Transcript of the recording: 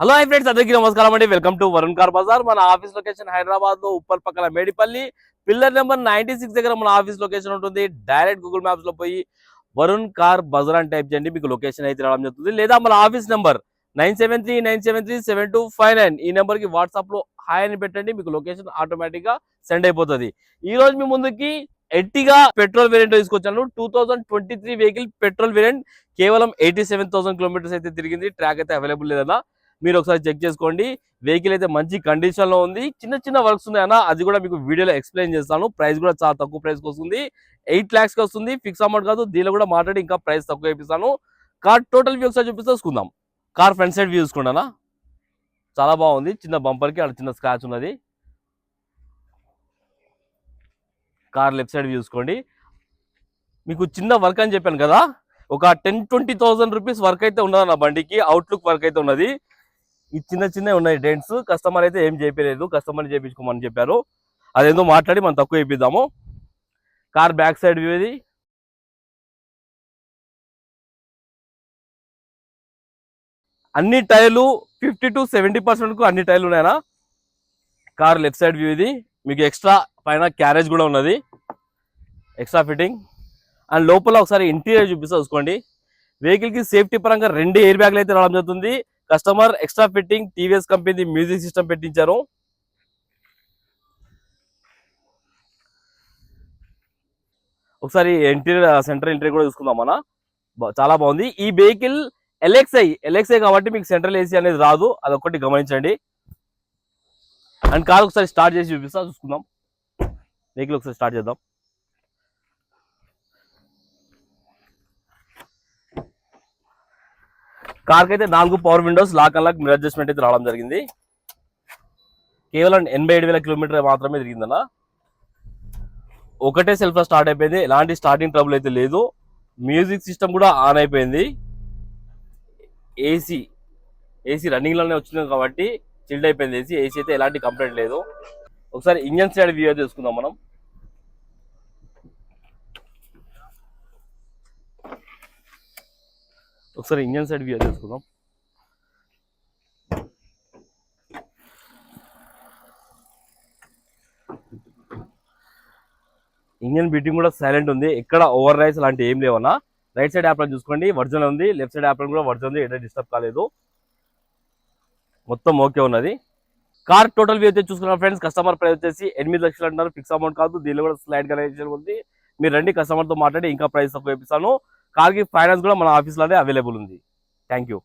Hello hi friends, అందరికీ నమస్కారం అండి. Welcome to Varun car Bazar. మన ఆఫీస్ లొకేషన్ హైదరాబాద్ లో ఉప్పల్ పక్కన మేడిపల్లి పిల్లర్ నెంబర్ 96 దగ్గర మన ఆఫీస్ లొకేషన్ ఉంటుంది. డైరెక్ట్ గూగుల్ మ్యాప్స్ లో పోయి వరుణ్ కార్ బజార్ అని టైప్ చేయండి, మీకు లొకేషన్ అయితే రావడం జరుగుతుంది. లేదా మన ఆఫీస్ నెంబర్ 9739737259 ఈ నెంబర్ కి వాట్సాప్ లో హాయ్ అని పెట్టండి, మీకు లొకేషన్ ఆటోమేటిక్ గా సెండ్ అయిపోతుంది. ఈ రోజు మీ ముందుకి ఎట్టిగా పెట్రోల్ వేరియంట్ తీసుకొచ్చాను. 2023 వెహికల్ పెట్రోల్ వేరియంట్, కేవలం 87,000 కిలోమీటర్స్ అయితే తిరిగింది. ట్రాక్ అయితే అవైలబుల్ లేదన్నా, మీరు ఒకసారి చెక్ చేసుకోండి. వెహికల్ అయితే మంచి కండిషన్ లో ఉంది. చిన్న చిన్న వర్క్స్ ఉన్నాయన్న, అది కూడా మీకు వీడియోలో ఎక్స్ప్లెయిన్ చేస్తాను. ప్రైస్ కూడా చాలా తక్కువ ప్రైస్ కి వస్తుంది, 8 lakhs కి వస్తుంది. ఫిక్స్ అమౌంట్ కాదు, దీనిలో కూడా మాట్లాడి ఇంకా ప్రైస్ తక్కువ వేపిస్తాను. కార్ టోటల్ వ్యూ ఒకసారి చూసుకుందాం. కార్ ఫ్రంట్ సైడ్ వ్యూ చూసుకుంటానా, చాలా బాగుంది. చిన్న బంపర్ కి అక్కడ చిన్న స్క్రాచ్ ఉన్నది. కార్ లెఫ్ట్ సైడ్ వ్యూ చూసుకోండి. మీకు చిన్న వర్క్ అని చెప్పాను కదా, ఒక 10-20,000 రూపీస్ వర్క్ అయితే ఉన్నది నా బండికి. అవుట్లుక్ వర్క్ అయితే ఉన్నది. ఈ చిన్న చిన్న ఉన్నాయి డెంట్స్. కస్టమర్ అయితే ఏం చేయలేదు, కస్టమర్ చేయించుకోమని చెప్పారు. అదేందో మాట్లాడి మనం తక్కువ చేయిద్దాము. కార్ బ్యాక్ సైడ్ వ్యూ ఇది. అన్ని టైర్లు 50-70% కు అన్ని టైర్లు ఉన్నాయనా. కార్ లెఫ్ట్ సైడ్ వ్యూ ఇది. మీకు ఎక్స్ట్రా పైన క్యారేజ్ కూడా ఉన్నది, ఎక్స్ట్రా ఫిట్టింగ్. అండ్ లోపల ఒకసారి ఇంటీరియర్ చూసుకోండి. వెహికల్ కి సేఫ్టీ పరంగా 2 ఎయిర్ బ్యాగ్లు అయితే రావడం జరుగుతుంది. Customer extra fitting TVS company music system పెట్టించారు. ఒకసారి ఇంటీరియర్ సెంట్రల్ ఇంటీరియర్ కూడా చూసుకుందాం మన. చాలా బాగుంది. ఈ వెహికల్ ఎల్ఎక్స్ఐ కాబట్టి మీకు సెంట్రల్ ఏసీ అనేది రాదు, అదొకటి గమనించండి. అండ్ కార్ ఒకసారి స్టార్ట్ చేసి చూసుకుందాం. వెహికల్ ఒకసారి స్టార్ట్ చేద్దాం. కార్ కి అయితే 4 power windows, lock and lock mirror adjustment అయితే రావడం జరిగింది. కేవలం 87,000 కిలోమీటర్ మాత్రమే తిరిగిందన్న. ఒకటే సెల్ఫ్ లో స్టార్ట్ అయిపోయింది, ఎలాంటి స్టార్టింగ్ ట్రబుల్ అయితే లేదు. మ్యూజిక్ సిస్టమ్ కూడా ఆన్ అయిపోయింది. ఏసీ రన్నింగ్ లోనే వచ్చింది కాబట్టి చిల్డ్ అయిపోయింది. ఏసీ అయితే ఎలాంటి కంప్లైంట్ లేదు. ఒకసారి ఇంజన్ సైడ్ వ్యూ అయితే చూసుకుందాం మనం. ఒకసారి ఇంజన్ సైడ్ వ్యూ చూసుకుందాం. ఇంజన్ బీటింగ్ కూడా సైలెంట్ ఉంది, ఎక్కడ ఓవర్ రైస్ లాంటి ఏం లేవన్నా. రైట్ సైడ్ యాప్లను చూసుకోండి, వర్జన్ ఉంది. లెఫ్ట్ సైడ్ యాప్లను కూడా వర్జన్ ఉంది, ఎక్కడ డిస్టర్బ్ కాలేదు, మొత్తం ఓకే ఉన్నది. కార్ టోటల్ వ్యూ అయితే చూసుకున్నాం ఫ్రెండ్స్. కస్టమర్ ప్రైస్ వచ్చేసి 8 లక్షలు అంటున్నారు, ఫిక్స్ అమౌంట్ కాదు. దీనిలో కూడా స్లైడ్ కనెక్షన్ ఉంది. మీరు రండి, కస్టమర్ తో మాట్లాడి ఇంకా ప్రైస్ తక్కువ వేపిస్తాను. కార్ కి ఫైనాన్స్ కూడా మన ఆఫీస్ లోనే అవైలబుల్ ఉంది. Thank you.